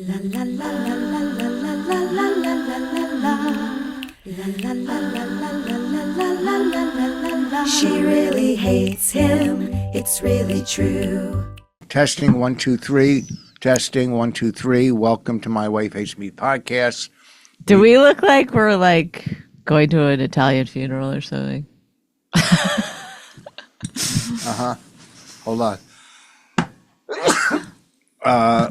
La la la la la la la la la la la la la. La la la la la la la la la la la la. She really hates him. It's really true. Testing 1 2 3. Testing 1 2 3. Welcome to My Wife Hates Me podcast. Do we look like we're like going to an Italian funeral or something? Hold on.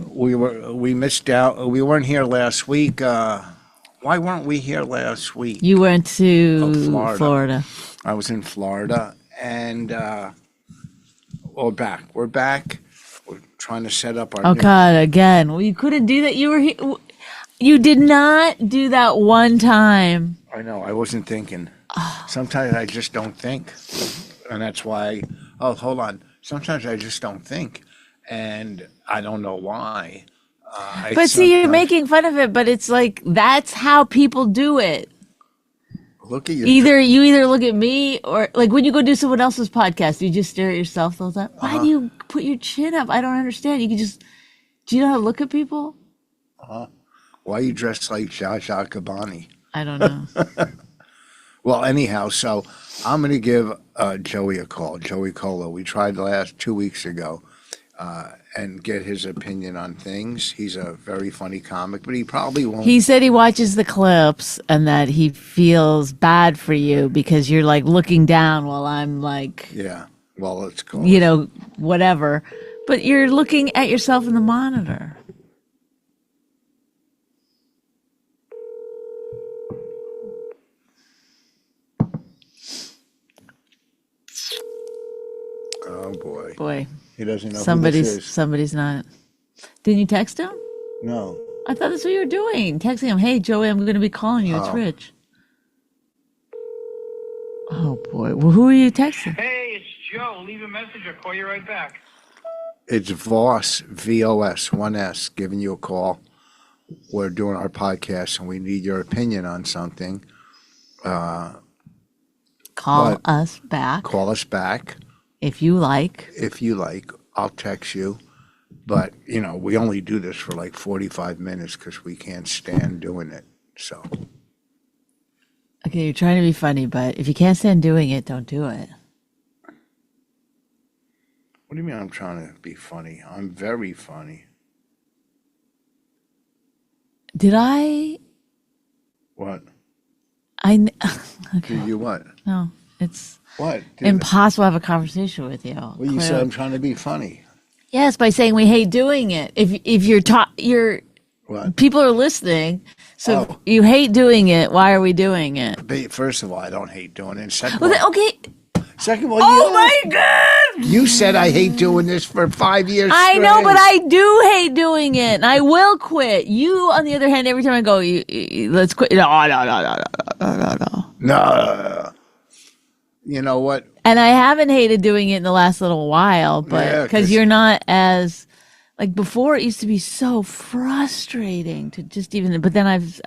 We missed out. We weren't here last week. Why weren't we here last week? You went to Florida. I was in Florida, and we're back. We're back. We're trying to set up our. Oh God! Again, well, you couldn't do that. You were here. You did not do that one time. I know. I wasn't thinking. Sometimes I just don't think, and that's why. Oh, hold on. Sometimes I just don't think, and I don't know why. But see, you're making fun of it, but it's like that's how people do it. Look at your. You either look at me or like when you go do someone else's podcast, you just stare at yourself the whole time. Why do you put your chin up? I don't understand. You can just. Do you know how to look at people? Why are you dressed like Zsa Zsa Gabani? I don't know. Well, anyhow, so I'm going to give Joey a call. Joey Colo. We tried the last 2 weeks ago and get his opinion on things. He's a very funny comic, but he probably won't. He said he watches the clips and that he feels bad for you because you're like looking down while I'm like, Yeah. Well, let's call you know, whatever. But you're looking at yourself in the monitor. Oh, boy. Boy, He doesn't know who this is. somebody's not. Didn't you text him? No. I thought that's what you were doing. Texting him, hey, Joey, I'm going to be calling you. It's Oh. Rich. Oh, boy. Well, who are you texting? Hey, it's Joe. Leave a message. I'll call you right back. It's Voss, V-O-S, 1S, giving you a call. We're doing our podcast, and we need your opinion on something. Call What? us back Call us back. if you like. If you like. I'll text you. But, you know, we only do this for like 45 minutes because we can't stand doing it. So, Okay, you're trying to be funny, but if you can't stand doing it, don't do it. what do you mean I'm trying to be funny? I'm very funny. Did I? What? Okay. Did you what? No, it's What? Did impossible to have a conversation with you. Well, you said I'm trying to be funny. Yes, by saying we hate doing it. If you're What? people are listening, so if Oh. you hate doing it. Why are we doing it? But first of all, I don't hate doing it. And second Well, of all, okay. you, my God! you said I hate doing this for 5 years I know, straight. but I do hate doing it, and I will quit. You, on the other hand, every time I go, let's quit. No. No. You know what? And I haven't hated doing it in the last little while, but Yeah, because 'cause- you're not as like before, it used to be so frustrating to just even. But then I've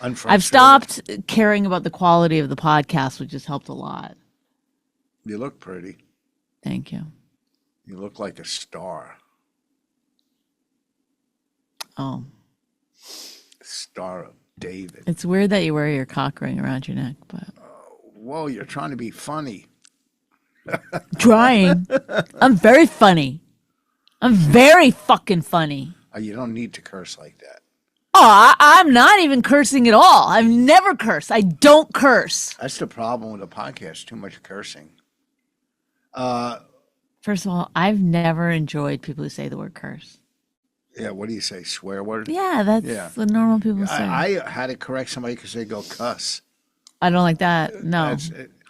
Unfrustrated. stopped caring about the quality of the podcast, which has helped a lot. You look pretty. Thank you. You look like a star. Oh, Star of David. it's weird that you wear your cock ring around your neck, but Whoa, you're trying to be funny. trying. I'm very funny. I'm very fucking funny. You don't need to curse like that. Oh, I'm not even cursing at all. I've never cursed. I don't curse. That's the problem with the podcast. Too much cursing. First of all, I've never enjoyed people who say the word curse. Yeah, what do you say? Swear word? Yeah, that's Yeah. what normal people say. I had to correct somebody because they go cuss. I don't like that. No,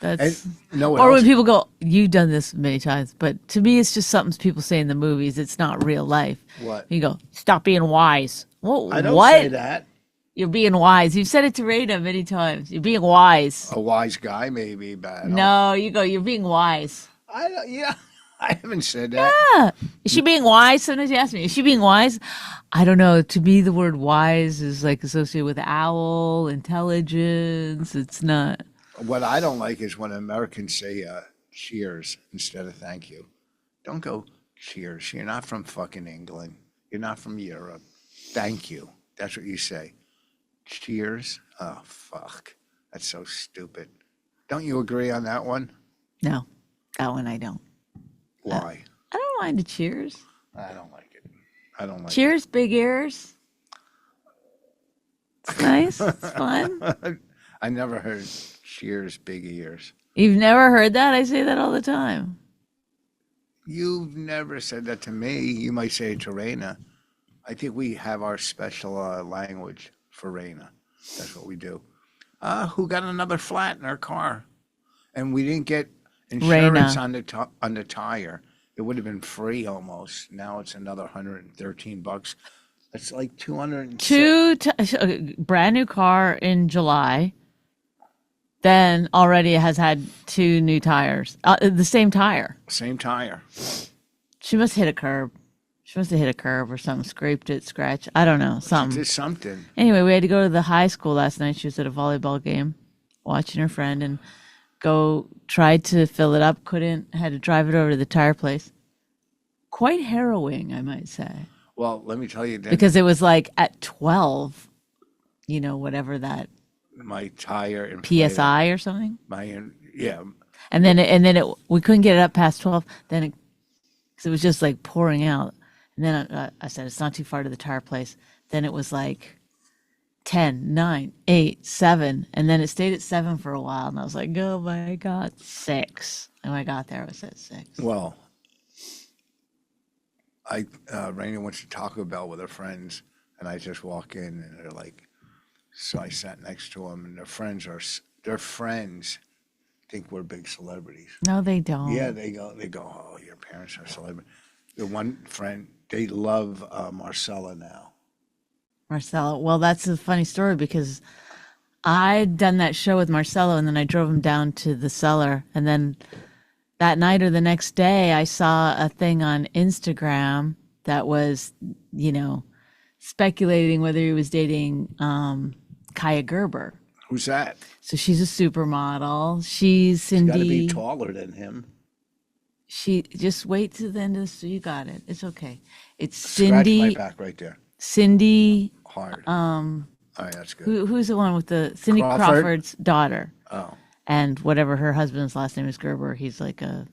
And no one or else. when people go, "You've done this many times," but to me, it's just something people say in the movies. It's not real life. What? You go, "Stop being wise." Well, I don't what? say that. You're being wise. You've said it to Rayna many times. You're being wise. A wise guy, maybe, but I don't. No, you go. You're being wise. I don't, yeah, I haven't said that. Yeah. Is she being wise? Sometimes you ask me, is she being wise? I don't know. To me, the word wise is like associated with owl, intelligence. It's not. What I don't like is when Americans say cheers instead of thank you. Don't go cheers. You're not from fucking England. You're not from Europe. Thank you. That's what you say. Cheers. Oh, fuck. That's so stupid. Don't you agree on that one? No, that one I don't. Why? I don't mind a cheers. I don't like it. I don't like Cheers, big ears. It's nice. It's fun. it. I never heard cheers, big ears. You've never heard that? I say that all the time. You've never said that to me. You might say it to Rayna. I think we have our special language for Rayna. That's what we do. Who got another flat in our car? And we didn't get insurance Rayna. on the tire. It would have been free almost. Now it's another $113. That's like 200. Brand new car in July. Then already has had 2 new tires. The same tire. Same tire. She must hit a curb. She must have hit a curb or something, scraped it, scratched. I don't know, something. Did something. Anyway, we had to go to the high school last night. She was at a volleyball game, watching her friend, and tried to fill it up, couldn't, had to drive it over to the tire place. Quite harrowing, I might say. Well, let me tell you, then, Because it was like at 12, whatever that my tire inflated. PSI or something. Yeah. And then we couldn't get it up past 12. Then because it was just like pouring out. And then I said, it's not too far to the tire place. Then it was like 10, 9, 8, 7. And then it stayed at 7 for a while. And I was like, oh my God, 6. And when I got there, it was at 6. Well, Rayna went to Taco Bell with her friends, and I just walk in, and they're like, so I sat next to them, and their friends think we're big celebrities. No, they don't. Yeah, they go, oh, your parents are celebrities. The one friend, they love Marcella now. Marcelo. Well, that's a funny story because I'd done that show with Marcelo, and then I drove him down to the cellar. And then that night or the next day, I saw a thing on Instagram that was, speculating whether he was dating Kaya Gerber. Who's that? So she's a supermodel. She's She's got to Cindy. be taller than him. She just wait to the end of this. You got it. It's okay. It's Scratch Cindy. my back right there. Cindy. Hard. All right, that's good. Who's the one with the Cindy Crawford? Crawford's daughter? Oh. And whatever her husband's last name is Gerber. He's like a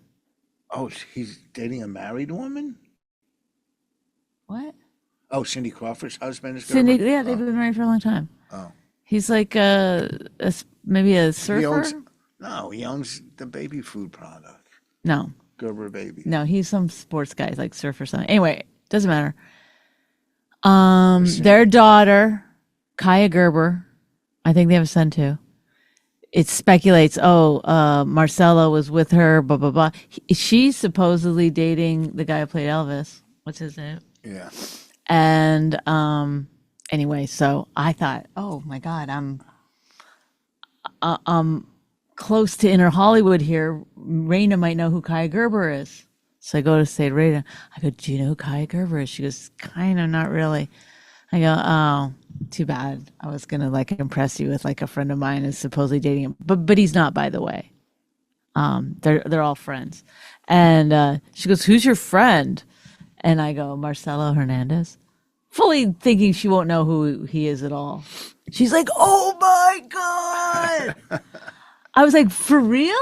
Oh, he's dating a married woman? what? Oh, Cindy Crawford's husband is Cindy. Gerber? Yeah, they've been married for a long time. Oh. He's like maybe a surfer. He owns the baby food product. No, Gerber Baby. no, he's some sports guy, like surfer something. Anyway, doesn't matter. Their daughter, Kaya Gerber, I think they have a son too. It speculates, Marcelo was with her, blah, blah, blah. She's supposedly dating the guy who played Elvis. What's his name? Yeah. And anyway, so I thought, oh my God, I'm close to inner Hollywood here. Rayna might know who Kaya Gerber is. So I go to say to Rayna, I go, do you know who Kaya Gerber is? She goes, kind of, not really. I go, oh, too bad. I was gonna impress you with a friend of mine is supposedly dating him, but he's not, by the way. They're all friends, and she goes, who's your friend? And I go, Marcelo Hernandez, fully thinking she won't know who he is at all. She's like, oh my God. I was like, for real?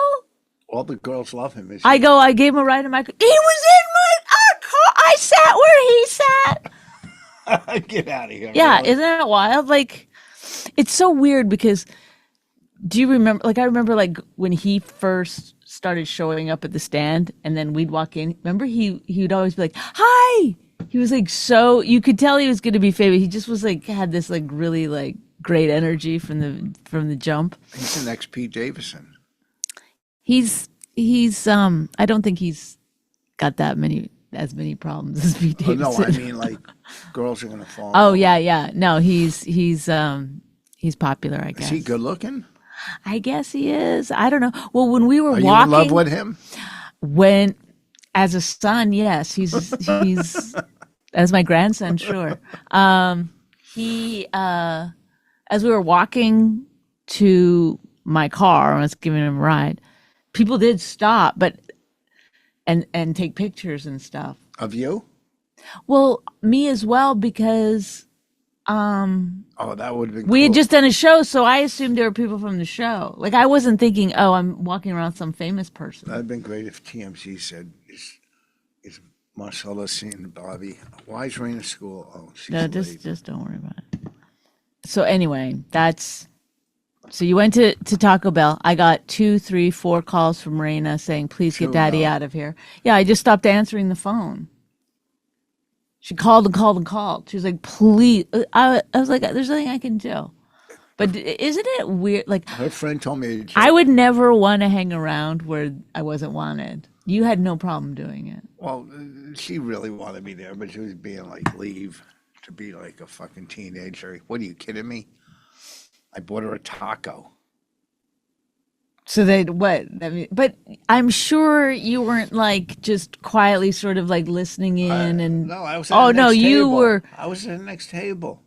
All the girls love him. I gave him a ride in my car. He was in my car. I sat where he sat. Get out of here. Yeah, really. isn't that wild? It's so weird because do you remember, I remember when he first started showing up at the stand and then we'd walk in. Remember he would always be like, hi. He was so, you could tell he was going to be famous. He just was had this really great energy from the jump. He's the next Pete Davidson. He's I don't think he's got as many problems as Pete Davidson. Oh, no, I mean girls are going to fall. Oh yeah. No, he's popular, I guess. Is he good looking? I guess he is. I don't know. Well, when we were Are walking, you in love with him? As a son, yes, he's as my grandson, sure. He as we were walking to my car, I was giving him a ride. People did stop, and take pictures and stuff. Of you? Well, me as well, because Oh, that would have been We cool. had just done a show, so I assumed there were people from the show. Like, I wasn't thinking, oh, I'm walking around some famous person. That'd been great if TMZ said, is Marcella seeing Bobby? Why is Rayna school? Oh, she's No, late. just don't worry about it. So anyway, so you went to Taco Bell. I got 2, 3, 4 calls from Rayna saying, please get Two, Daddy no. out of here. Yeah, I just stopped answering the phone. She called and called and called. She was like, please. I was like, there's nothing I can do. But isn't it weird? Like, Her friend told me to I would never want to hang around where I wasn't wanted. You had no problem doing it. Well, she really wanted me there, but she was being like, leave to be like a fucking teenager. What are you kidding me? I bought her a taco. So they what? I mean, but I'm sure you weren't like just quietly sort of like listening in and. No, I was at Oh the no, next you table. were. I was at the next table.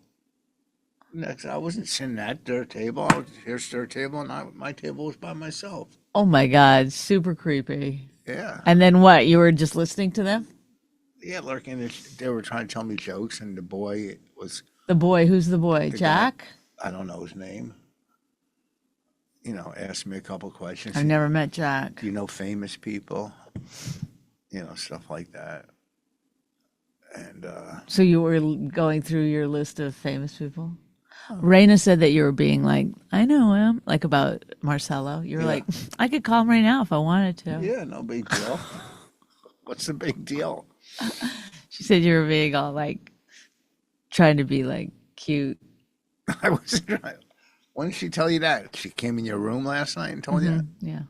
I wasn't sitting at their table. I was here's their table, and my table was by myself. Oh my God, super creepy. Yeah. And then what? You were just listening to them? Yeah, lurking. They were trying to tell me jokes, and the boy was, The boy, who's the boy? The guy. Jack? I don't know his name, asked me a couple questions. I've never met Jack. Do you know famous people? Stuff like that. And So you were going through your list of famous people? Rayna said that you were being like, I know him, like about Marcelo. You were Yeah. like, I could call him right now if I wanted to. yeah, no big deal. What's the big deal? She said you were being all like, trying to be like cute. I wasn't trying. When did she tell you that? She came in your room last night and told you that? Yeah.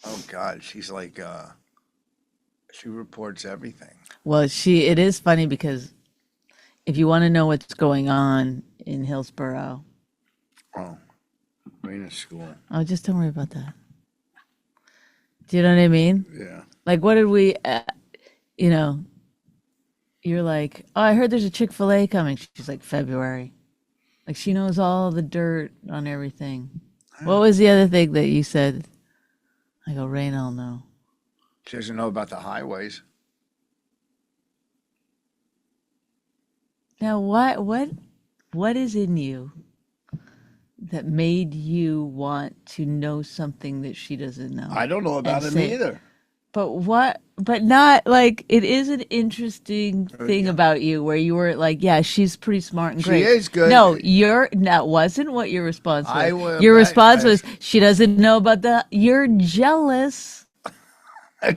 Oh, God. She's like, she reports everything. Well, it is funny because if you want to know what's going on in Hillsborough, Oh, Rayna's school. oh, just don't worry about that. Do you know what I mean? Yeah. Like, what did we, you're like, oh, I heard there's a Chick-fil-A coming. She's like, February. Like, she knows all the dirt on everything. What was the other thing that you said? I go, Rayna will know. She doesn't know about the highways. Now, what is in you that made you want to know something that she doesn't know? I don't know about And him say- either. But not like, it is an interesting thing yeah. about you where you were like, yeah, she's pretty smart and She great. is good. No, that wasn't what your response was. Your I- response I- was, she doesn't know about you're jealous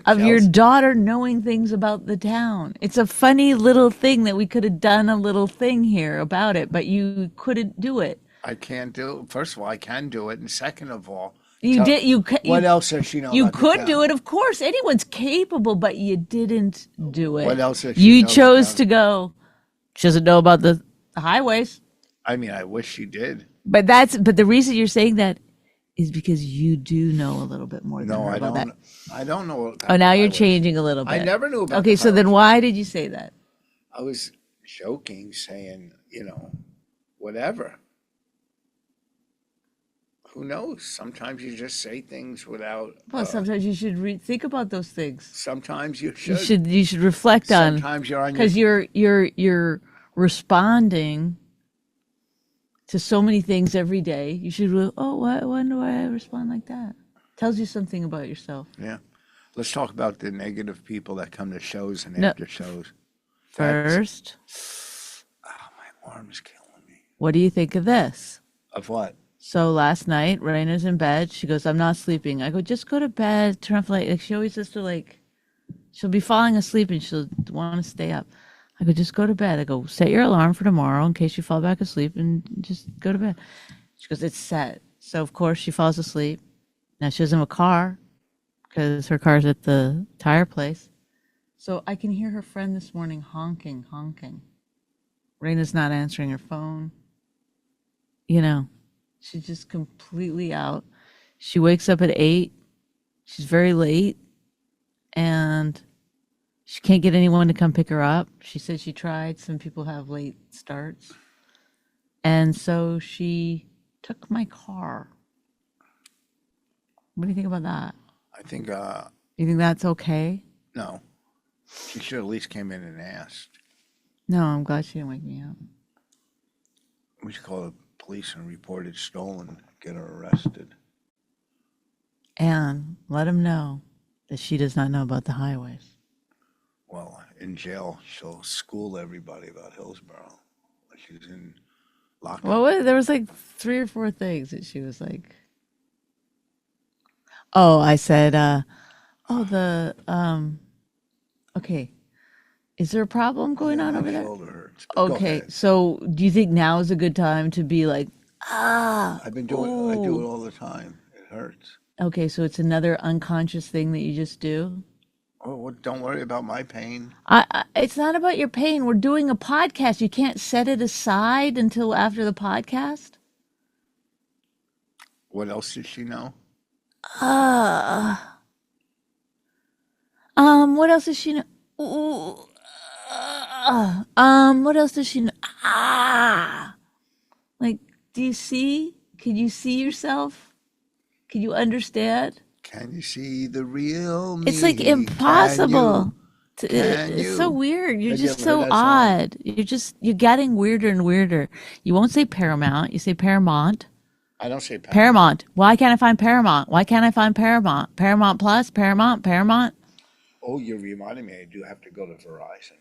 of your daughter knowing things about the town. It's a funny little thing that we could have done a little thing here about it, but you couldn't do it. I can't do it. First of all, I can do it. And second of all, What else does she know You about the could town? do it, of course. Anyone's capable, but you didn't do it. What else does she You know chose about- to go. She doesn't know about the highways. I mean, I wish she did. But the reason you're saying that is because you do know a little bit more than No, her I about don't. that. I don't know. Oh, now you're highways. changing a little bit. I never knew about Okay, the so then highways. why did you say that? I was joking, saying, whatever. Who knows? Sometimes you just say things without. Well, sometimes you should think about those things. Sometimes you You should. should reflect on, Sometimes you're on because you're responding to so many things every day. You should when do I respond like that? Tells you something about yourself. Yeah. Let's talk about the negative people that come to shows and No. after shows. First, My arm is killing me. what do you think of this? Of what? So last night, Raina's in bed. She goes, I'm not sleeping. I go, just go to bed, turn off the light. Like, she always has to, she'll be falling asleep and she'll want to stay up. I go, just go to bed. I go, set your alarm for tomorrow in case you fall back asleep and just go to bed. She goes, it's set. So, of course, she falls asleep. Now, she doesn't have a car because her car's at the tire place. So I can hear her friend this morning honking. Raina's not answering her phone. She's just completely out. She wakes up at 8. She's very late. And she can't get anyone to come pick her up. She said she tried. Some people have late starts. And so she took my car. What do you think about that? I think, You think that's okay? no. She should at least came in and asked. No, I'm glad she didn't wake me up. We should call the police and report it stolen, get her arrested. And let him know that she does not know about the highways. Well, in jail, she'll school everybody about Hillsborough. Like she's in lockup. Well, there was like 3 or 4 things that she was like. Oh, I said, okay. Is there a problem going on My over there? shoulder hurts. But go Okay, ahead. so do you think now is a good time to be like, I've been doing. I do it ooh. all the time. It hurts. Okay, so it's another unconscious thing that you just do? Oh, well, don't worry about my pain. It's not about your pain. We're doing a podcast. You can't set it aside until after the podcast? What else did she know? What else does she know? Ooh, what else does she know? Like, do you see? Can you see yourself? Can you understand? Can you see the real me? It's like Can impossible. you? Can It's so you? weird. You're Have you just ever heard so that song? odd. You're getting weirder and weirder. You won't say Paramount. You say Paramount. I don't say Paramount. Why can't I find Paramount? Why can't I find Paramount? Paramount Plus? Paramount? Oh, you're reminding me. I do have to go to Verizon.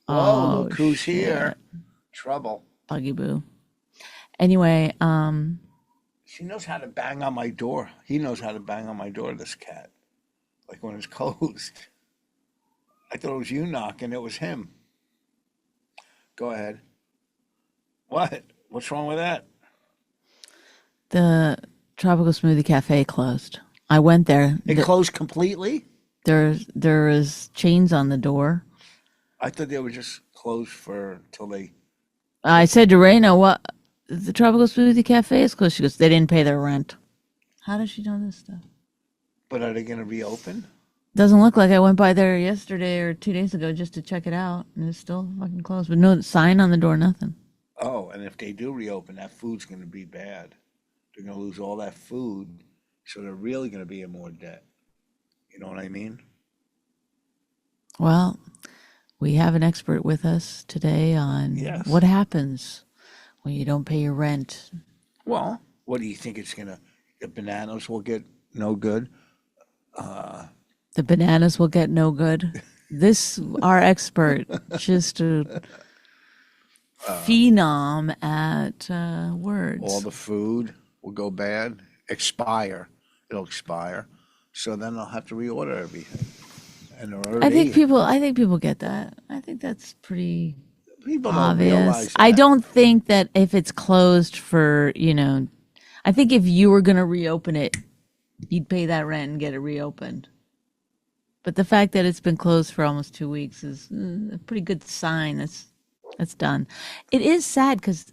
Oh, Whoa, look who's shit. here. Trouble. Buggy boo. Anyway, She knows how to bang on my door. He knows how to bang on my door, this cat. Like when it's closed. I thought it was you knocking. It was him. Go ahead. What? What's wrong with that? the Tropical Smoothie Cafe closed. I went there. It closed completely? There is chains on the door. I thought they were just closed for till they. I said to Rayna, "What? The Tropical Smoothie Cafe is closed." She goes, "They didn't pay their rent." How does she know this stuff? But are they going to reopen? Doesn't look like. I went by there yesterday or 2 days ago just to check it out, and it's still fucking closed. But no sign on the door, nothing. Oh, and if they do reopen, that food's going to be bad. They're going to lose all that food, so they're really going to be in more debt. You know what I mean? Well, we have an expert with us today on Yes. what happens when you don't pay your rent. Well, what do you think it's going to? The bananas will get no good. The bananas will get no good. This, our expert, just a phenom at words. All the food will go bad, expire. It'll expire. So then they'll have to reorder everything. And they're already, I think people get that. I think that's pretty people don't realize obvious. that. I don't think that if it's closed for, I think if you were going to reopen it, you'd pay that rent and get it reopened. But the fact that it's been closed for almost 2 weeks is a pretty good sign. That's done. It is sad because,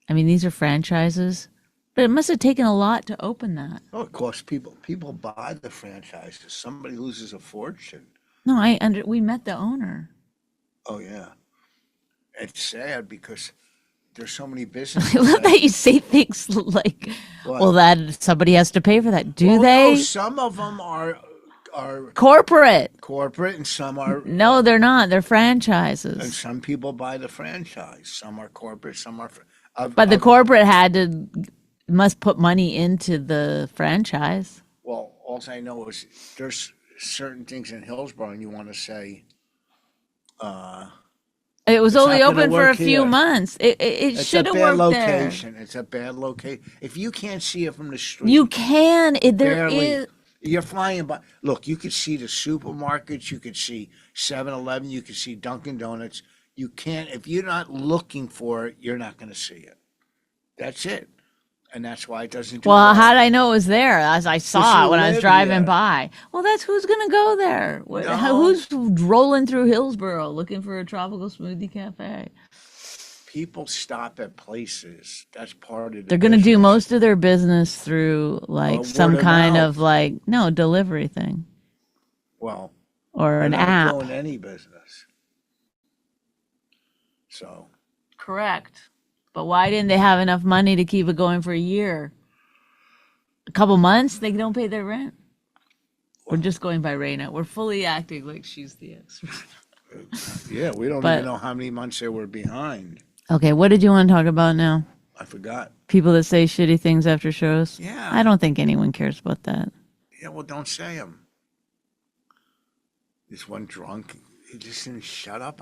these are franchises, but it must have taken a lot to open that. Oh, of course, people buy the franchises. Somebody loses a fortune. No, we met the owner. Oh yeah, it's sad because there's so many I businesses. love that you say things like, What? well, that somebody has to pay for that. Do Well, they? no, some of them are Corporate. corporate, and some are. No, they're not. They're And franchises. some people buy the franchise. Some are corporate. Some are. But the corporate must put money into the franchise. Well, all I know is there's certain things in Hillsborough, and you want to say It was It's only not gonna open for a work few here. months. It it's a should have bad worked there. location. It's a bad location. If you can't see it from the street, You can. There barely. is. You're flying by. Look, you could see the supermarkets. You could see 7-Eleven. You could see Dunkin' Donuts. You can't. If you're not looking for it, you're not going to see it. That's it. And that's why it doesn't do Well, how did I know it was there? As I saw you it when I was live driving here. by. Well, that's who's going to go there. No. Who's rolling through Hillsborough looking for a tropical smoothie cafe? People stop at places. That's part of the They're going to do business. most of their business through like Word some of kind mouth. of delivery thing Well, or they're an not app. doing any business. So Correct. But why didn't they have enough money to keep it going for a year? A couple months, they don't pay their rent. We're just going by Rayna. We're fully acting like she's the expert. yeah, we don't But- even know how many months they were behind. Okay, what did you want to talk about now? I forgot. People that say shitty things after shows. Yeah. I don't think anyone cares about that. Yeah, well, don't say them. This one drunk, he just didn't shut up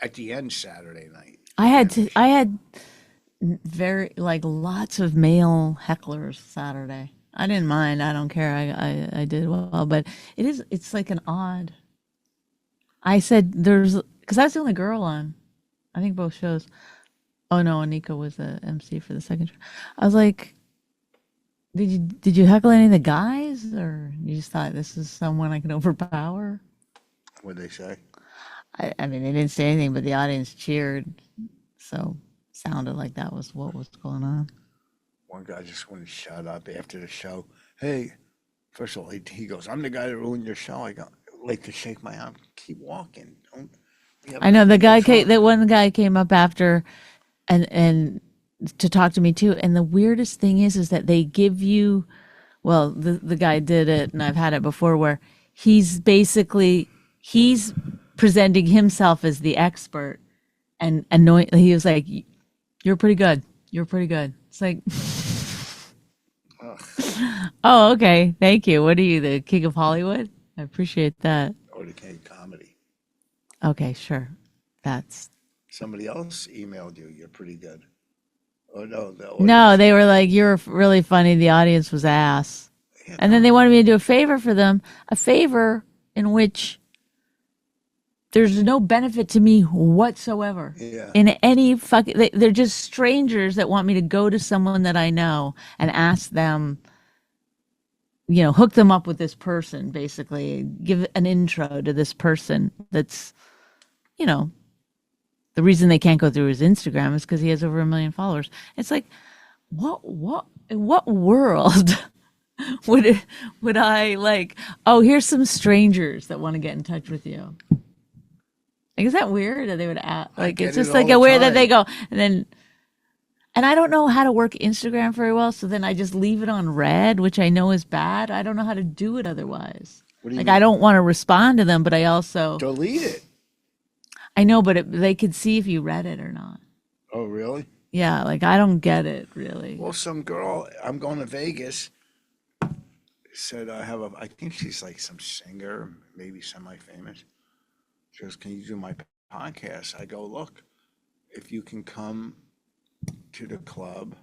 at the end Saturday night. I had very like lots of male hecklers Saturday. I didn't mind. I don't care. I did well, but it's like an odd. I said because I was the only girl on, I think both shows. Oh no, Anika was the MC for the second show. I was like, did you heckle any of the guys, or you just thought this is someone I can overpower? What'd they say? I mean, they didn't say anything, but the audience cheered, so sounded like that was what was going on. One guy just wouldn't shut up after the show. Hey, first of all, he goes, "I'm the guy that ruined your show." I go, like to shake my arm. Keep walking. Don't. I know that one guy came up after, and to talk to me too. And the weirdest thing is that they give you, well, the guy did it, and I've had it before, where he's presenting himself as the expert, and he was like, "You're pretty good. You're pretty good." It's like, oh, okay, thank you. What are you, the king of Hollywood? I appreciate that. Or the king of comedy. Okay, sure. That's Somebody else emailed you. You're pretty good. Oh no, no. They were like, "You're really funny." The audience was ass, and then they wanted me to do a favor for them. A favor in which there's no benefit to me whatsoever. Yeah. In any fucking, they're just strangers that want me to go to someone that I know and ask them, hook them up with this person, basically, give an intro to this person. That's, the reason they can't go through his Instagram is because he has over 1 million followers. It's like, in what world would I like, oh, here's some strangers that want to get in touch with you? Like, is that weird that they would ask? Like, it's just like a weird that they go, and I don't know how to work Instagram very well, so then I just leave it on red, which I know is bad. I don't know how to do it otherwise. What do you like, mean? I don't want to respond to them, but I also Delete it. I know, but they could see if you read it or not. Oh really? Yeah, like I don't get it really. Well, some girl, I'm going to Vegas, said I think she's like some singer, maybe semi-famous. She goes, "Can you do my podcast?" I go, "Look, if you can come to the club,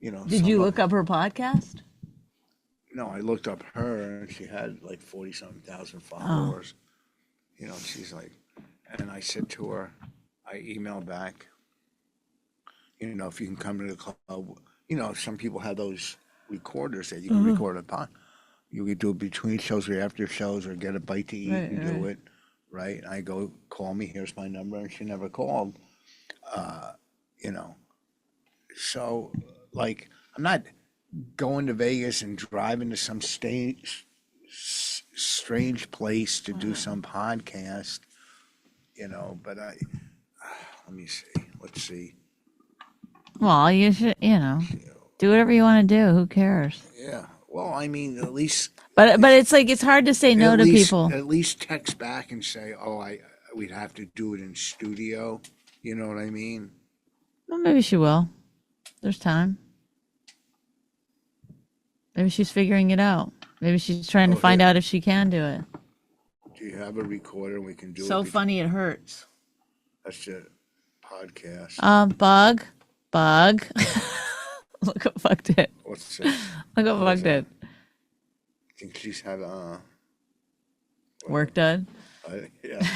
Did you look up her podcast? No, I looked up her, and she had like 40-something thousand followers. She's like, and I said to her, I emailed back, if you can come to the club, some people have those recorders that you can record a pod. You could do it between shows or after shows or get a bite to eat and do it, right? And I go, call me, here's my number, and she never called, So, like, I'm not going to Vegas and driving to some strange place to do some podcast, but let me see. Let's see. Well, you should, do whatever you want to do. Who cares? Yeah. Well, I mean, at least. But it's like it's hard to say no to people. At least text back and say, "Oh, we'd have to do it in studio." You know what I mean? Well, maybe she will. There's time. Maybe she's figuring it out. Maybe she's trying to find out if she can do it. Do you have a recorder and we can do it? So funny it hurts. That's the podcast. Bug. Look what Bug did. What's this? Look what Bug did. I think she's had Work done. Yeah.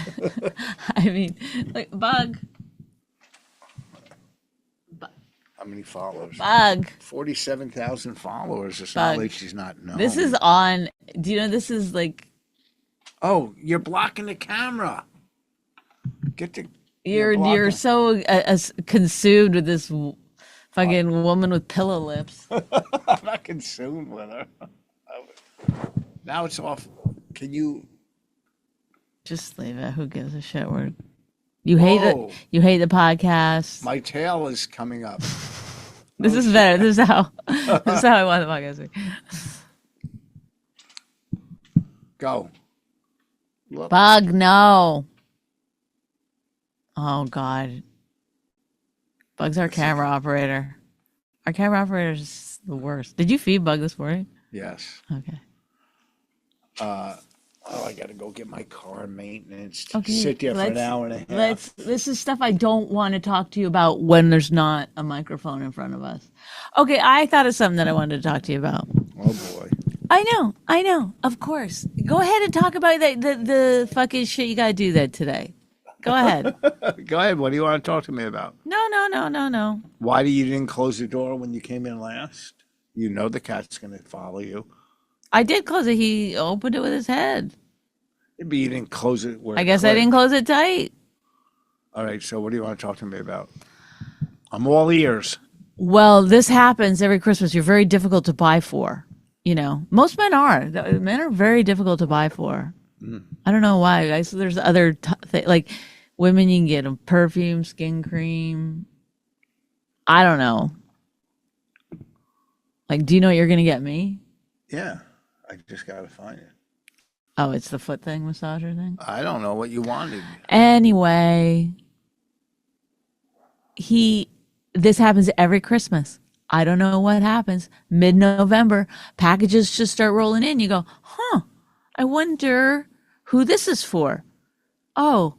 I mean, like Bug. How many followers? Bug. 47,000 followers. It's Bug. not like she's not known. This is on. Do you know this is like? Oh, you're blocking the camera. Get the. You're so consumed with this fucking woman with pillow lips. I'm not consumed with her. Now it's off. Can you? Just leave it. Who gives a shit? You hate it. You hate the podcast. My tail is coming up. This is better. This is how I want the podcast to be. Go. Look. Bug, no. Oh God. Bug's our camera operator. Our camera operator is the worst. Did you feed Bug this morning? Yes. Okay. Oh, I got to go get my car maintenance. Okay. Sit there for an hour and a half. This is stuff I don't want to talk to you about when there's not a microphone in front of us. Okay, I thought of something that I wanted to talk to you about. Oh boy. I know. Of course. Go ahead and talk about the fucking shit you got to do that today. Go ahead. Go ahead. What do you want to talk to me about? No. Why you didn't close the door when you came in last? You know the cat's going to follow you. I did close it. He opened it with his head. Maybe you didn't close it where I guess I didn't close it tight. All right. So what do you want to talk to me about? I'm all ears. Well, this happens every Christmas. You're very difficult to buy for. You know, most men are. Men are very difficult to buy for. I don't know why. Guys, there's other like women. You can get them perfume, skin cream. I don't know. Like, do you know what you're gonna get me? Yeah. I just got to find it. Oh, it's the foot thing, massager thing. I don't know what you wanted. Anyway, this happens every Christmas. I don't know what happens. Mid-November, packages just start rolling in. You go, huh, I wonder who this is for. Oh,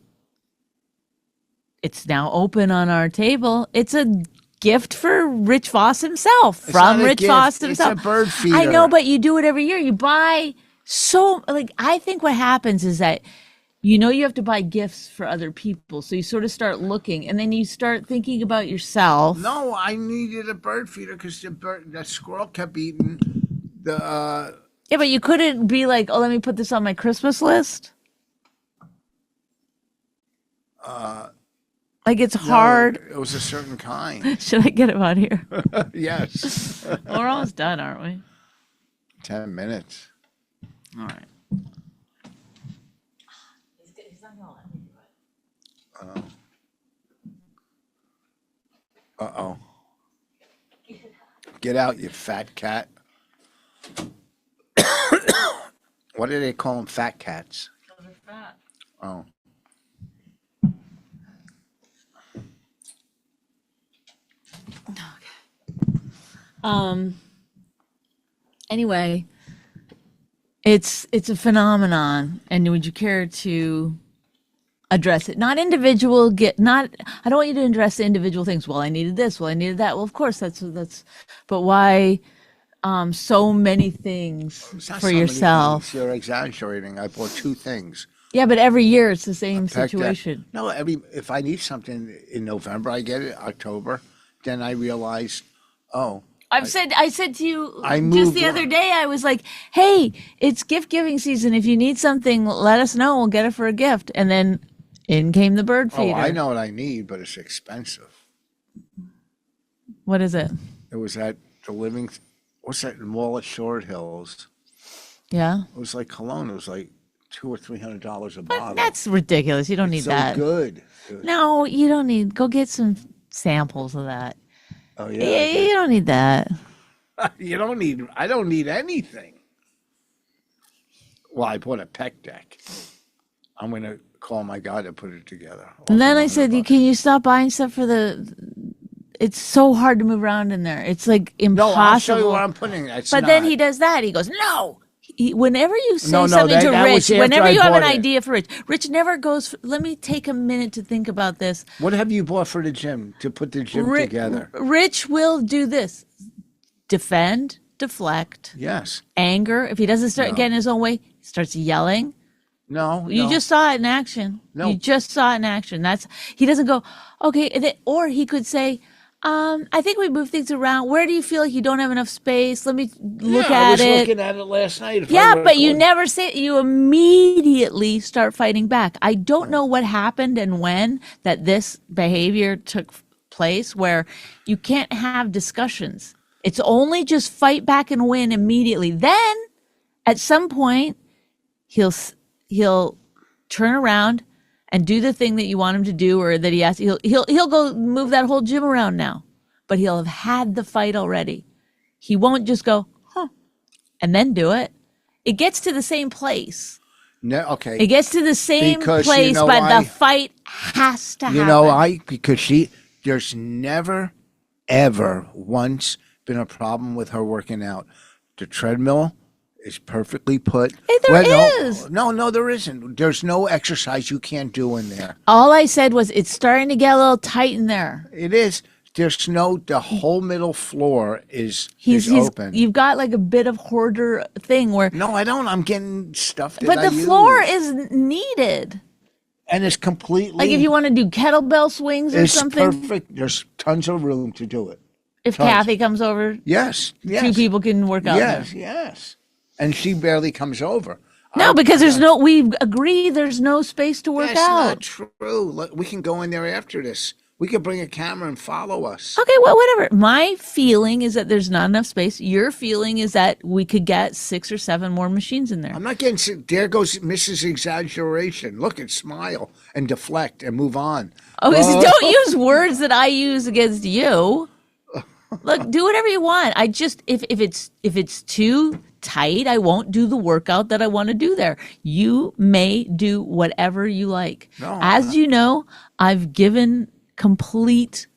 it's now open on our table. It's a gift for Rich Voss himself, from Rich Voss himself. It's a bird feeder. I know, but you do it every year. You buy I think what happens is that you have to buy gifts for other people. So you sort of start looking and then you start thinking about yourself. No, I needed a bird feeder because the squirrel kept eating the. Yeah, but you couldn't be like, oh, let me put this on my Christmas list. Like it's hard. No, it was a certain kind. Should I get him out here? Yes. Well, we're almost done, aren't we? 10 minutes. All right. He's not gonna let me do it. Uh-oh. Get out, you fat cat. What do they call them? Fat cats. Those are fat. Oh. Anyway, it's a phenomenon, and would you care to address it? Not individual. I don't want you to address the individual things. Well, I needed this. Well, I needed that. Well, of course that's. But why? So many things It's not for so many yourself. things. You're exaggerating. I bought 2 things. Yeah, but every year it's the same Heck, situation. No, if I need something in November, I get it. October, then I realize, oh. I said to you I just moved the other on. day, I was like, hey, it's gift giving season. If you need something, let us know. We'll get it for a gift. And then in came the bird Oh, feeder. I know what I need, but it's expensive. What is it? It was at what's that mall at Short Hills? Yeah. It was like cologne. It was like $200 or $300 a But bottle. that's ridiculous. You don't need so that. good. No, you don't need. Go get some samples of that. Oh Yeah, yeah. you don't need that. You don't need. I don't need anything. Well, I bought a pec deck. I'm gonna call my guy to put it together. And then I said, can you stop buying stuff for the? It's so hard to move around in there. It's like No, impossible. I'll show you what I'm putting. It's But then not. he does that. He goes, no. Whenever you say No, something to that was Rich, after whenever I you have an bought it. idea for Rich, Rich never goes, let me take a minute to think about this. What have you bought for the gym to put the gym together? Rich will do this. Defend, deflect, Yes. anger. If he doesn't start No. getting his own way, he starts yelling. No. You no. just saw it in action. No. You just saw it in action. He doesn't go, okay, or he could say, I think we move things around. Where do you feel like you don't have enough space? Let me look I at was it. looking at it last night. If I Yeah, would've but you called- never say, you immediately start fighting back. I don't know what happened and when that this behavior took place where you can't have discussions. It's only just fight back and win immediately. Then at some point he'll turn around and do the thing that you want him to do, or that he has. He'll go move that whole gym around now, but he'll have had the fight already. He won't just go, and then do it. It gets to the same place. No, okay. It gets to the same Because you place, know but why? the fight has to happen. You know why? Because there's never ever once been a problem with her working out. The treadmill is perfectly put. Hey, there is. No, there isn't. There's no exercise you can't do in there. All I said was it's starting to get a little tight in there. It is. There's the whole middle floor is He's open. You've got like a bit of hoarder thing where. No, I don't. I'm getting stuff that But I the use. floor is needed. And it's completely. Like if you want to do kettlebell swings or it's something. perfect. There's tons of room to do it. If Tons. Kathy comes over, Yes. two people can work out Yes, there. yes. And she barely comes over. No, because we agree there's no space to work That's out. not true. Look, we can go in there after this. We could bring a camera and follow us. Okay, well, whatever. My feeling is that there's not enough space. Your feeling is that we could get 6 or 7 more machines in there. I'm not getting. There goes Mrs. Exaggeration. Look and smile and deflect and move on. Oh, don't use words that I use against you. Look, do whatever you want. I just if it's too tight, I won't do the workout that I want to do there. You may do whatever you like. No, As you know, I've given complete.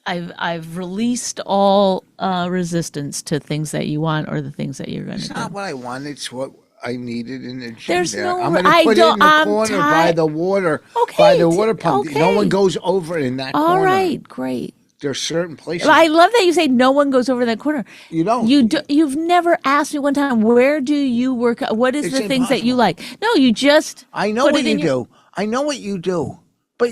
I've released all resistance to things that you want or the things that you're going to It's do. not what I want. It's what I needed in the gym. There's there. no- I'm going to I put it don't- in the I'm corner by tired. the water. Okay, By the water pump. No okay. one goes over in that All corner. right, great. There's certain places. I love that you say no one goes over that corner. You don't. You've never asked me one time, where do you work out? What is It's the things that you impossible. like? No, you just I know put what it you in your- do. I know what you do. But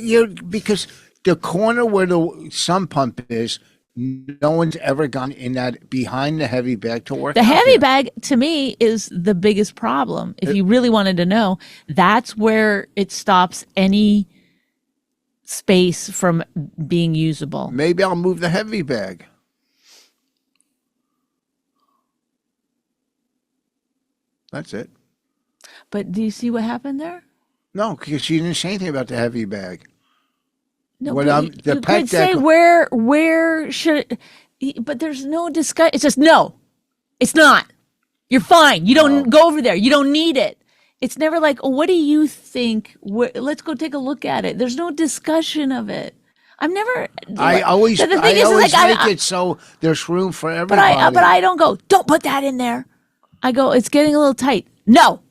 because the corner where the sump pump is, no one's ever gone in that behind the heavy bag to work The out heavy there. bag to me is the biggest problem. If you really wanted to know, that's where it stops any space from being usable. Maybe I'll move the heavy bag. That's it. But do you see what happened there? No, because she didn't say anything about the heavy bag. No, What but I'm- you the pet could say deck- where should but there's no discussion. It's just no. It's not. You're fine. You don't go over there. You don't need it. It's never like, oh, what do you think? Let's go take a look at it. There's no discussion of it. I'm never. I always, the thing I is, always like, make it so there's room for but everybody. I don't go. Don't put that in there. I go. It's getting a little tight. No.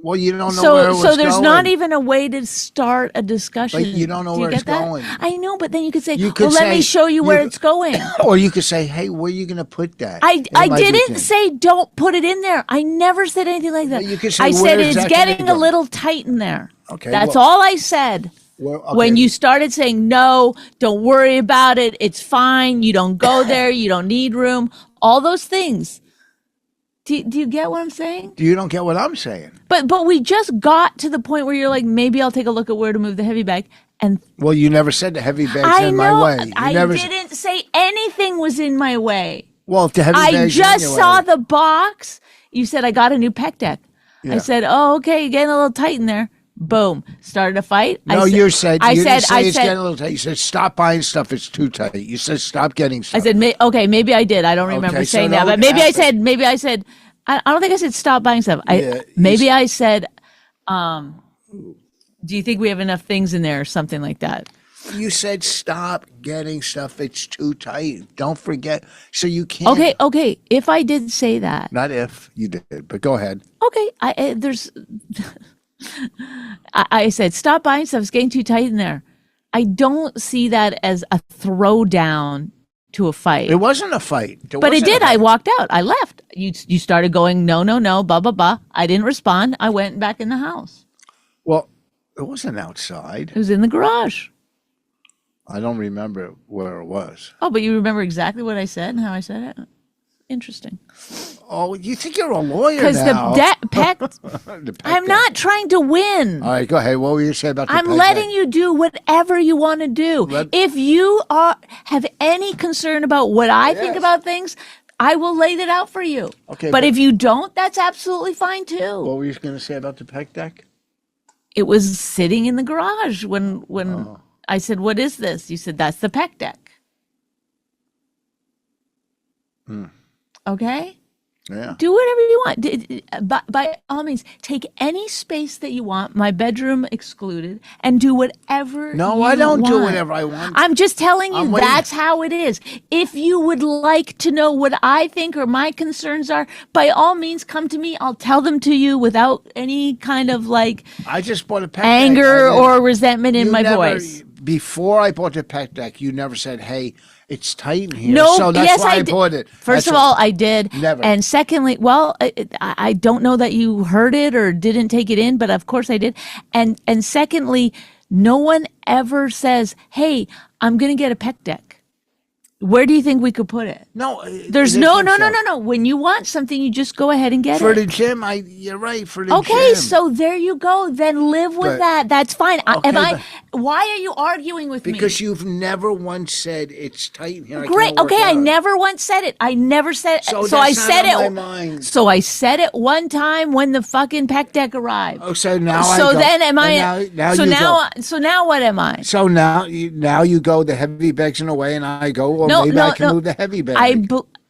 Well, you don't know where it was So there's going. not even a way to start a discussion. But you don't know Do where get it's that? going. I know, but then you could say, You could well, let me say- show you where it's going. Or you could say, hey, where are you going to put that? I It might be didn't thin. say don't put it in there. I never said anything like that. Well, you could say, I said where is it's that gonna getting a go? little tight in there. Okay, That's well- all I said. Well, When okay. you started saying no, don't worry about it. It's fine. You don't go there. You don't need room. All those things. Do you get what I'm saying? You don't get what I'm saying. But we just got to the point where you're like, maybe I'll take a look at where to move the heavy bag. And Well, you never said the heavy bag's I in know my way. You I never didn't say anything was in my way. Well, if the heavy I bag's just in your saw way, the box. You said I got a new pec deck. I Yeah. said, "Oh, okay, you're getting a little tight in there." Boom, started a fight. No, you said I you said, didn't say I it's said, getting a little tight. You said stop buying stuff. It's too tight. You said stop getting stuff. I said, okay, maybe I did. I don't remember Okay, so saying that, don't but maybe I ask said. I don't think I said stop buying stuff. Yeah, Maybe I said, do you think we have enough things in there or something like that? You said stop getting stuff. It's too tight. Don't forget. So you can't. Okay. If I did say that, Not if you did, but go ahead. okay. There's. I said stop buying stuff. It's getting too tight in there. I don't see that as a throwdown to a fight. It wasn't a fight. But it did. I walked out. I left. You started going, no, blah, blah, blah. I didn't respond. I went back in the house. Well, it wasn't outside. It was in the garage. I don't remember where it was. Oh, but you remember exactly what I said and how I said it? Interesting. Oh, you think you're a lawyer Because now? the pec, The pet I'm deck. not trying to win. All right, go ahead. What were you saying about the I'm pet letting deck? you do whatever you want to do. If you have any concern about what I think Yes. about things, I will lay it out for you. Okay, but but- if you don't, that's absolutely fine too. What were you going to say about the pet deck? It was sitting in the garage when Oh. I said, "What is this?" You said, "That's the pec deck." Hmm. Okay. Yeah. Do whatever you want. By all means, take any space that you want, my bedroom excluded, and do whatever No, you I don't do want. whatever I want. I'm just telling you I'm waiting. that's how it is. If you would like to know what I think or my concerns are, by all means, come to me. I'll tell them to you without any kind of like I just bought a pet deck. I anger didn't- or resentment in you my never- voice. Before I bought the pet deck, you never said, "Hey, it's tight in here." No, so that's yes, why I did. bought it. First That's of all, I did. Never. And secondly, well, I don't know that you heard it or didn't take it in, but of course I did. And secondly, no one ever says, "Hey, I'm going to get a pet deck." Where do you think we could put it? no. There's it no. isn't so. When you want something, you just go ahead and get For it. the gym, you're right. For the Okay, gym. so there you go. Then live with But- that. That's fine. Okay, Why are you arguing with me? because you've never once said it's tight in here. I Great. can't work Okay, I out." never once said it. I never said. So So I that's said not it. on my mind. So I said it one time when the fucking pec deck arrived. Oh, so now So I go. then am I? And now so you now, go. so now what am I? So now you go. The heavy bag's in the way, and I go. Well, No, maybe no, I can no. move the heavy bag.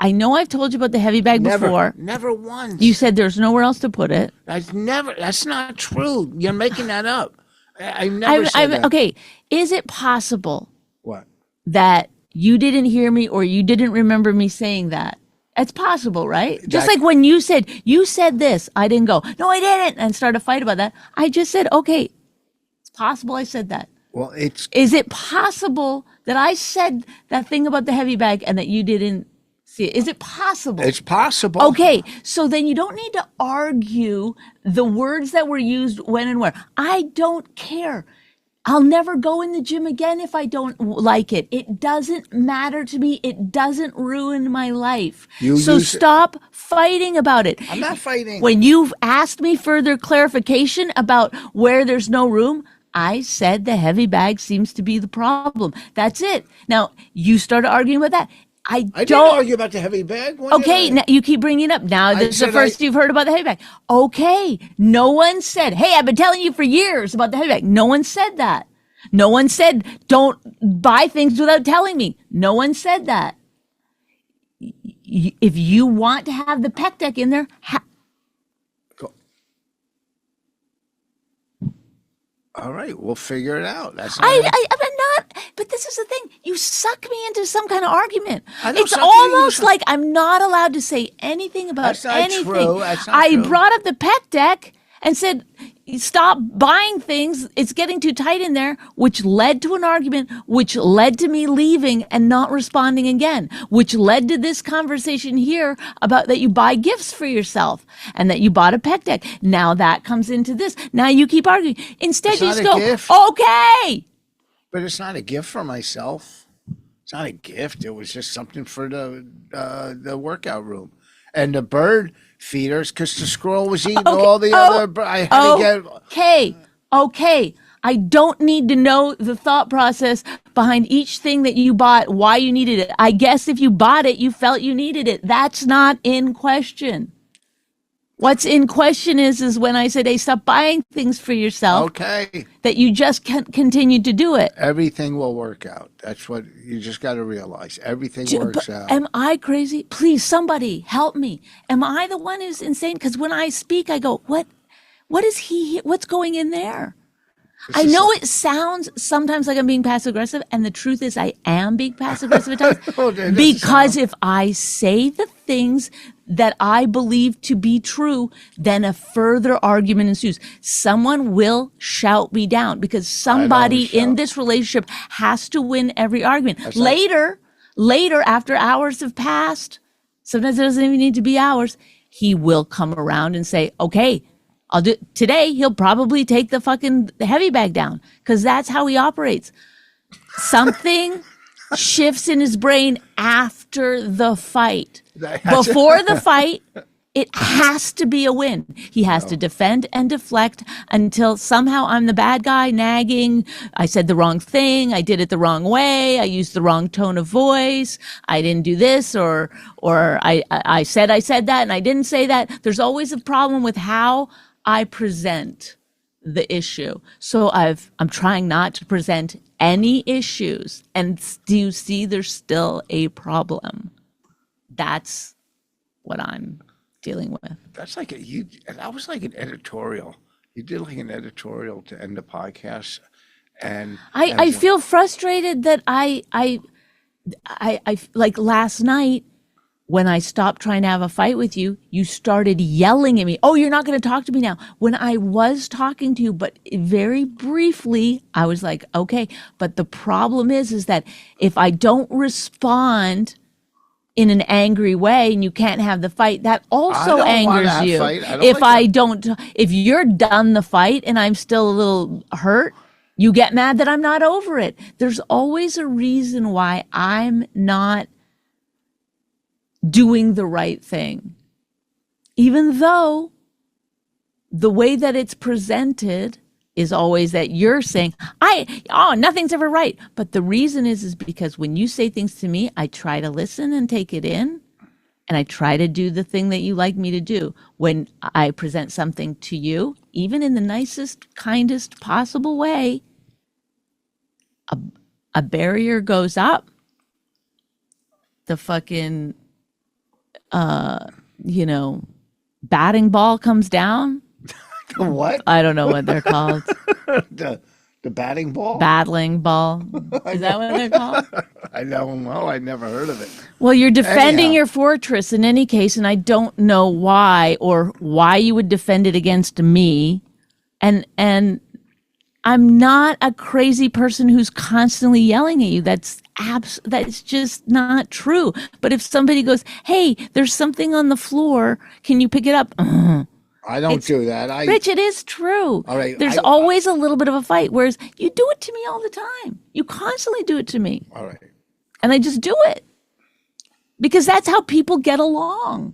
I know I've told you about the heavy bag never, before. never once. You said there's nowhere else to put it. That's not true. You're making that up. I never said that. Okay, is it possible What? that you didn't hear me or you didn't remember me saying that? It's possible, right? Just That- like when you said this, I didn't go, no, I didn't, and start a fight about that. I just said, okay, it's possible I said that. Well, it's Is it possible that I said that thing about the heavy bag and that you didn't see it? Is it possible? possible. Okay, so then you don't need to argue the words that were used when and where. I don't care. I'll never go in the gym again if I don't like it. It doesn't matter to me. It doesn't ruin my life. So use- stop fighting about it. I'm not fighting. When you've asked me further clarification about where there's no room, I said the heavy bag seems to be the problem. That's it. Now, you started arguing about that. I didn't don't argue about the heavy bag. When did Okay, I? now you keep bringing it up. Now this is the said first you've heard about the heavy bag. Okay, no one said, hey, I've been telling you for years about the heavy bag. No one said that. No one said, don't buy things without telling me. No one said that. If you want to have the pec deck in there, Go. All right, we'll figure it out. That's not I'm not, but this is the thing. You suck me into some kind of argument. I don't It's suck you into almost some- like I'm not allowed to say anything about That's not anything. true. That's not I true. brought up the pec deck and said, stop buying things. It's getting too tight in there, which led to an argument, which led to me leaving and not responding again, which led to this conversation here about that you buy gifts for yourself and that you bought a pec deck. Now that comes into this. Now you keep arguing. Instead, It's you not just a go, gift. okay. But it's not a gift for myself. It's not a gift. It was just something for the workout room, and the bird feeders because the squirrel was eating all the other. I had to get. Okay. I don't need to know the thought process behind each thing that you bought, why you needed it. I guess if you bought it, you felt you needed it. That's not in question. What's in question is when I said, hey, stop buying things for yourself, Okay, that you just can't continue to do it. everything will work out. That's what you just got to realize. Everything works But out. am I crazy? Please, somebody help me. Am I the one who's insane? Because when I speak, I go, what is he, what's going in there? I know it sounds sometimes like I'm being passive aggressive, and the truth is I am being passive aggressive at times. Oh, that doesn't Because sound- if I say the things that I believe to be true, then a further argument ensues. Someone will shout me down because somebody in shout. this relationship has to win every argument. Later, after hours have passed, sometimes it doesn't even need to be hours, he will come around and say, okay, I'll do today. He'll probably take the heavy bag down because that's how he operates. Something shifts in his brain after the fight. Before the fight, it has to be a win. He has to defend and deflect until somehow I'm the bad guy nagging. I said the wrong thing. I did it the wrong way. I used the wrong tone of voice. I didn't do this or I said that and I didn't say that. There's always a problem with how I present the issue. So I'm trying not to present any issues. And do you see there's still a problem? That's what I'm dealing with. That's like that was like an editorial. You did like an editorial to end the podcast, and I feel frustrated that I like last night when I stopped trying to have a fight with you, you started yelling at me. Oh, you're not going to talk to me now. When I was talking to you, but very briefly, I was like, okay. But the problem is that if I don't respond in an angry way and you can't have the fight, that also angers you. If you're done the fight and I'm still a little hurt, you get mad that I'm not over it. There's always a reason why I'm not doing the right thing. Even though the way that it's presented is always that you're saying, nothing's ever right. But the reason is because when you say things to me, I try to listen and take it in. And I try to do the thing that you like me to do. When I present something to you, even in the nicest, kindest possible way, a barrier goes up. The fucking batting ball comes down. What? I don't know what they're called. the batting ball? Battling ball. Is that what they're called? I don't know. I never heard of it. Well, you're defending Anyhow. your fortress in any case, and I don't know why or why you would defend it against me. And I'm not a crazy person who's constantly yelling at you. That's just not true. But if somebody goes, "Hey, there's something on the floor. Can you pick it up?" I don't do that. Rich, it is true. All right, There's always a little bit of a fight, whereas you do it to me all the time. You constantly do it to me. All right. And I just do it. Because that's how people get along.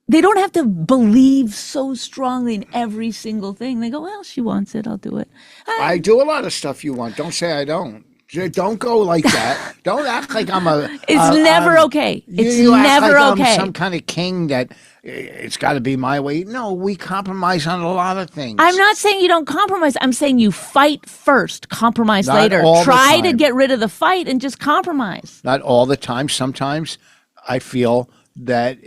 They don't have to believe so strongly in every single thing. They go, well, she wants it. I'll do it. I do a lot of stuff you want. Don't say I don't. Don't go like that. Don't act like I'm a. It's never okay. It's you act never like okay. I'm some kind of king that it's got to be my way. No, we compromise on a lot of things. I'm not saying you don't compromise. I'm saying you fight first, compromise Not later. all the Try to time. get rid of the fight and just compromise. Not all the time. Sometimes I feel that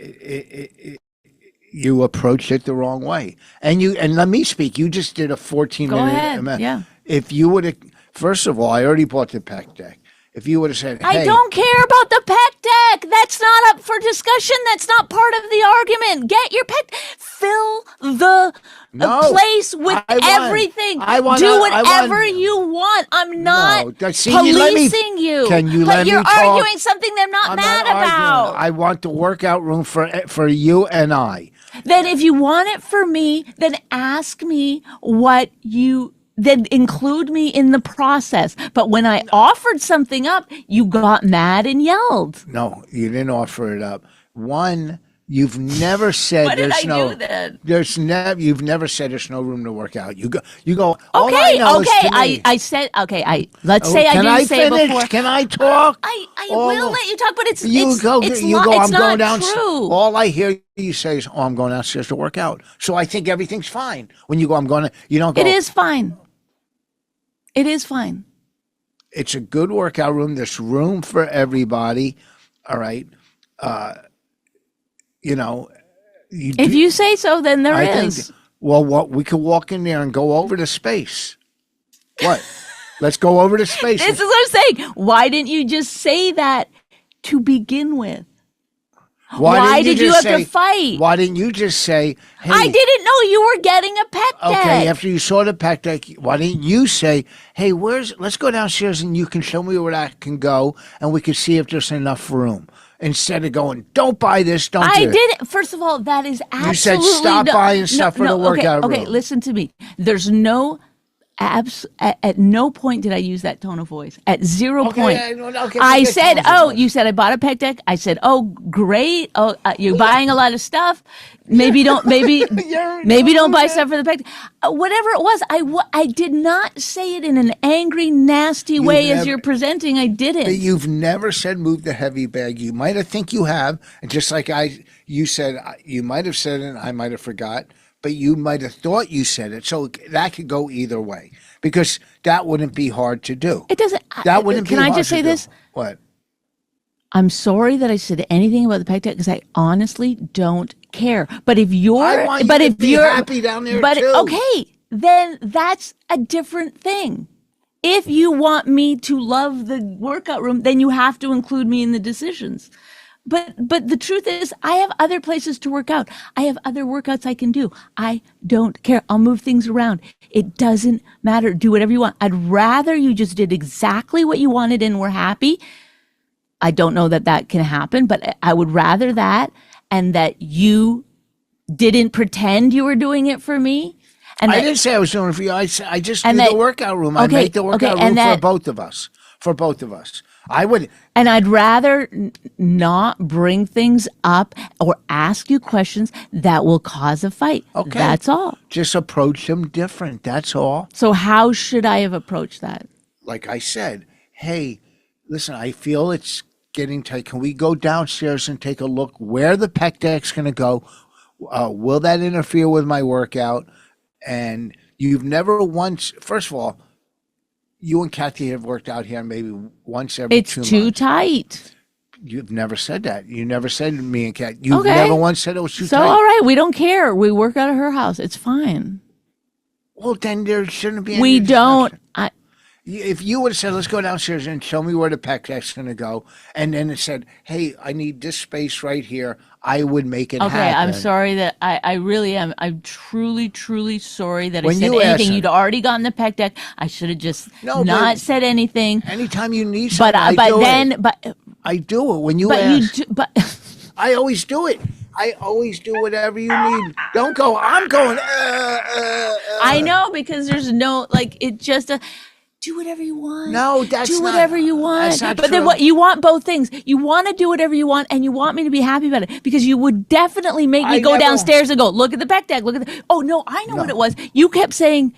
you approached it the wrong way. And let me speak. You just did a 14-minute. Go ahead. Yeah. If you would have, first of all, I already bought the PEC deck. If you would have said, hey, I don't care about the PEC deck. That's not up for discussion. That's not part of the argument. Get your PEC. Fill the place with everything. Do whatever you want. I'm not policing you. Can you but let me you're talk? arguing something that I'm not mad about. I want the workout room for you and I. Then if you want it for me, then ask me what you... Then include me in the process. But when I offered something up, you got mad and yelled. No, you didn't offer it up. One, you've never said What did there's I no. do then? You've never said there's no room to work out. You go. All I know is to me. I said okay. Let's say I Can didn't I say finish? before. Can I talk? I will let you talk, but it's You go. it's I'm going not down. true. All I hear you say is, "Oh, I'm going downstairs to work out." So I think everything's fine. When you go, I'm going to. You don't go. It is fine. It is fine. It's a good workout room. There's room for everybody. All right. If you say so, then there is. Well, we could walk in there and go over the space. What? Let's go over the space. This is what I'm saying. Why didn't you just say that to begin with? Why did you have to fight? Why didn't you just say, hey, I didn't know you were getting a PEC deck. okay, after you saw the PEC deck, why didn't you say, hey, let's go downstairs and you can show me where that can go and we can see if there's enough room. Instead of going, don't buy this, don't do it. I did it. First of all, that is absolutely... You said stop buying stuff for the workout room. Okay, listen to me. There's no... At no point did I use that tone of voice. At zero point. I said, you said I bought a PEC deck. I said, oh, great. Oh, you're buying a lot of stuff. Maybe don't buy stuff for the PEC deck. Whatever it was, I did not say it in an angry, nasty way as you're presenting. I didn't. But you've never said move the heavy bag. You might have think you have, and just like you said, you might have said it and I might have forgot. But you might have thought you said it. So that could go either way because that wouldn't be hard to do. It doesn't. That wouldn't be hard to do. Can I just say this? What? I'm sorry that I said anything about the PEC deck because I honestly don't care. But if you're, I want you but to if be you're happy down there but too. okay, then that's a different thing. If you want me to love the workout room, then you have to include me in the decisions. But the truth is, I have other places to work out. I have other workouts I can do. I don't care. I'll move things around. It doesn't matter. Do whatever you want. I'd rather you just did exactly what you wanted and were happy. I don't know that that can happen, but I would rather that, and that you didn't pretend you were doing it for me. And I that, didn't say I was doing it for you. I just And do that- the workout room. okay, I make the workout okay, room and for that- both of us. For both of us. I would. And I'd rather not bring things up or ask you questions that will cause a fight. Okay. That's all. Just approach them different. That's all. So how should I have approached that? Like I said, hey, listen, I feel it's getting tight. Can we go downstairs and take a look where the pec deck's going to go? Will that interfere with my workout? And you've never once, first of all, you and Kathy have worked out here maybe once every It's 2 months. too tight. You've never said that. You never said to me and Kat. You've Okay. never once said it was too So tight. all right, we don't care. We work out of her house. It's fine. Well, then there shouldn't be any We don't. discussion. If you would have said, let's go downstairs and show me where the pec deck's going to go, and then it said, hey, I need this space right here, I would make it Okay, happen. I'm sorry that I really am. I'm truly, truly sorry that When I said you asked anything. her- You'd already gotten the pec deck. I should have just No, not but- said anything. Anytime you need But something, but I do then it. but I do it. When you but ask, you do, but I always do it. I always do whatever you need. Don't go, I'm going, I know, because there's no, like, it just do whatever you want. No, that's do not- whatever you want. that's not But then true. what you want, both things. You want to do whatever you want, and you want me to be happy about it, because you would definitely make me I go never- downstairs and go look at the pec deck. Look at the. Oh no, I know No. what it was. You kept saying,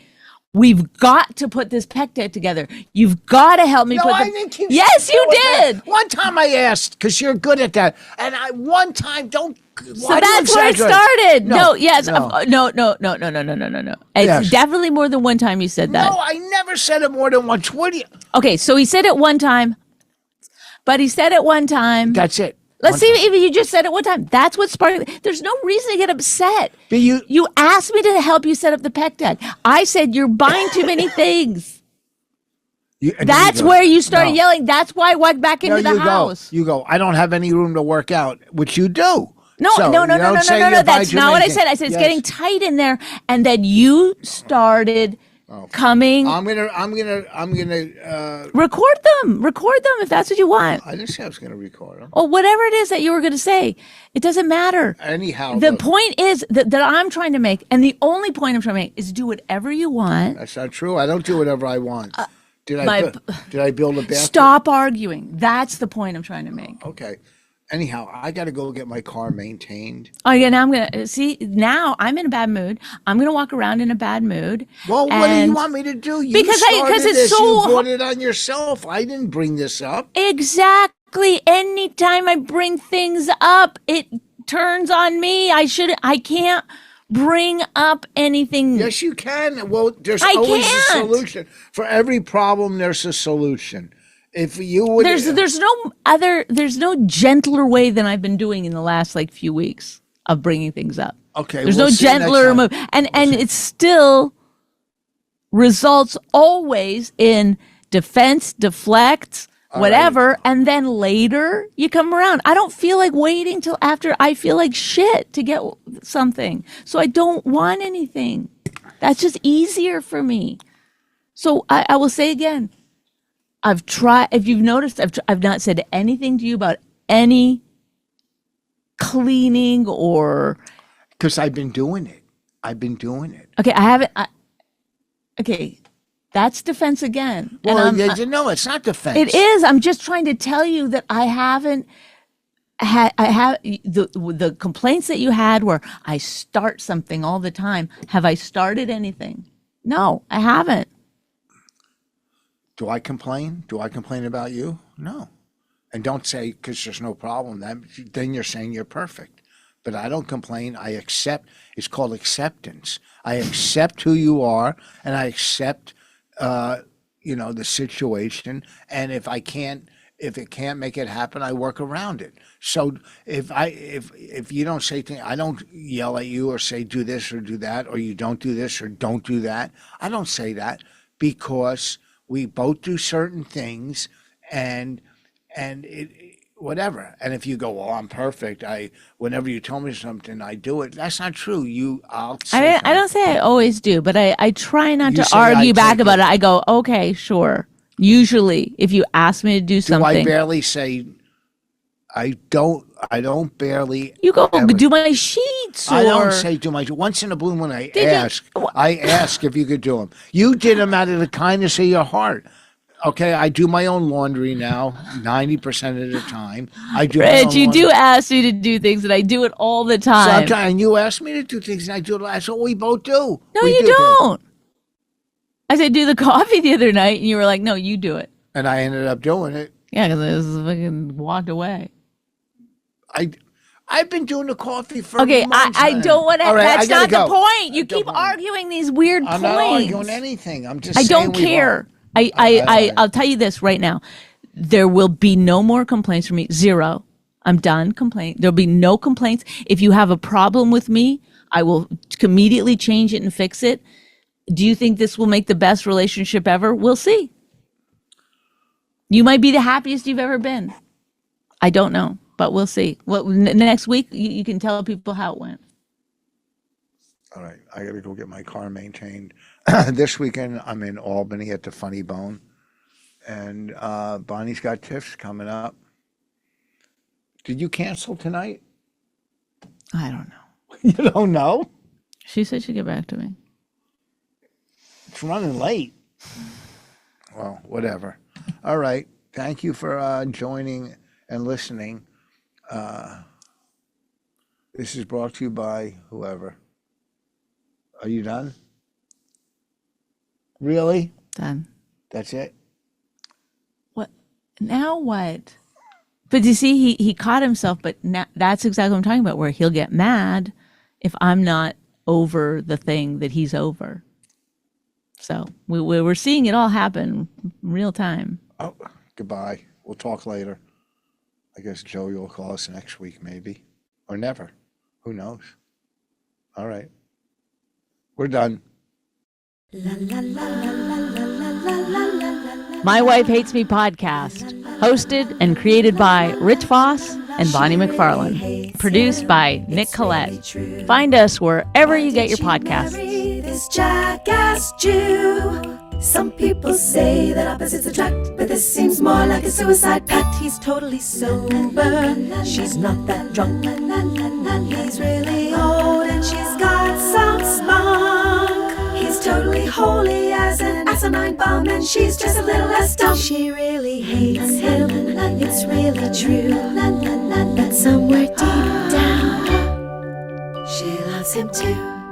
"We've got to put this pec deck together. You've got to help me No, put." I the... didn't keep Yes, saying you that. did. One time I asked, because you're good at that. And one time, don't. So that's where it started. No, yes. No. No. It's Yes. definitely more than one time you said that. No, I never said it more than once. What do you? Okay, so he said it one time, but he said it one time. That's it. Let's One see time. if you just said it one time. That's what sparked it. There's no reason to get upset. But You asked me to help you set up the pec deck. I said you're buying too many things. and That's you go, where you started no. yelling. That's why I went back into No, the house. You go, I don't have any room to work out, which you do. No, So, no. you don't say you buy That's too not many what I things. said. I said it's Yes. getting tight in there, and then you started coming. I'm gonna. Record them if that's what you want. I didn't say I was gonna record them. Or whatever it is that you were going to say. It doesn't matter. Anyhow, The look, point is that I'm trying to make, and the only point I'm trying to make, is do whatever you want. that's not true. I don't do whatever I want. Did my- I build a bathroom? Stop arguing. That's the point I'm trying to make. Okay. Anyhow, I got to go get my car maintained. Oh yeah, now I'm gonna see. Now I'm in a bad mood. I'm gonna walk around in a bad mood. Well, what do you and- want me to do? You Because started it's this. so You har- brought it on yourself. I didn't bring this up. Exactly. Anytime I bring things up, it turns on me. I can't bring up anything. Yes, you can. Well, there's I always can't. a solution. For every problem, there's a solution. If you would, There's no gentler way than I've been doing in the last few weeks of bringing things up. Okay, There's we'll no see next gentler time. move, and it still results always in defense, deflect, whatever, and then later you come around. I don't feel like waiting till after I feel like shit to get something, so I don't want anything. That's just easier for me. So I will say again. I've tried. If you've noticed, I've not said anything to you about any cleaning or. because I've been doing it. Okay, I haven't. Okay, that's defense again. Well, and no, it's not defense. it is. I'm just trying to tell you that I haven't. I have the complaints that you had where I start something all the time. Have I started anything? No, I haven't. Do I complain? Do I complain about you? No. And don't say because there's no problem. Then you're saying you're perfect. But I don't complain. I accept. It's called acceptance. I accept who you are, and I accept, the situation. And if I can't, if it can't make it happen, I work around it. So if you don't say things, I don't yell at you or say do this or do that, or you don't do this or don't do that. I don't say that because we both do certain things, and it whatever. And if you go, well, I'm perfect. Whenever you tell me something, I do it. That's not true. I'll say I don't say I always do, but I try not You to say I argue back take about it. it. I go, okay, sure. Usually, if you ask me to do do I something, barely say I don't barely you go ever. do my sheets. I don't or- say do my once in a blue moon. I Did you- ask if you could do them. You did them out of the kindness of your heart. Okay, I do my own laundry now 90% of the time. I do. my Rich, own you laundry. do ask me to do things, and I do it all the time. Sometimes and you ask me to do things, and I do it. That's what we both do. No, We you do things. don't. I said do the coffee the other night, and you were like, "No, you do it." And I ended up doing it. Yeah, because I was fucking walked away. I've been doing the coffee for Okay, months. I don't want to. All right, That's I gotta not the go. point. You Don't keep mind. arguing these weird I'm points. not arguing anything. I'm just I saying don't we care. won't. I'll tell you this right now. There will be no more complaints from me. Zero. I'm done complaining. There'll be no complaints. If you have a problem with me, I will immediately change it and fix it. Do you think this will make the best relationship ever? We'll see. You might be the happiest you've ever been. I don't know, but we'll see. Next week, you can tell people how it went. All right, I got to go get my car maintained. This weekend, I'm in Albany at the Funny Bone, and Bonnie's got TIFFs coming up. Did you cancel tonight? I don't know. You don't know? She said she'd get back to me. It's running late. Well, whatever. All right. Thank you for joining and listening. This is brought to you by whoever. Are you done? Really? Done. That's it? What? Now what? But you see, he caught himself, but now, that's exactly what I'm talking about, where he'll get mad if I'm not over the thing that he's over. So we're seeing it all happen real time. Oh, goodbye. We'll talk later. I guess Joey will call us next week, maybe. Or never. Who knows? All right. We're done. My Wife Hates Me podcast, hosted and created by Rich Voss and Bonnie McFarlane. Produced by Nick Collette. Find us wherever you get your podcasts. This jackass Jew. Some people say that opposites attract, but this seems more like a suicide pact. He's totally sober, she's not that drunk. He's really old and she's got some spunk. He's totally holy as an asinine bomb, and she's just a little less dumb. She really hates him, it's really true. But somewhere deep down, she loves him too.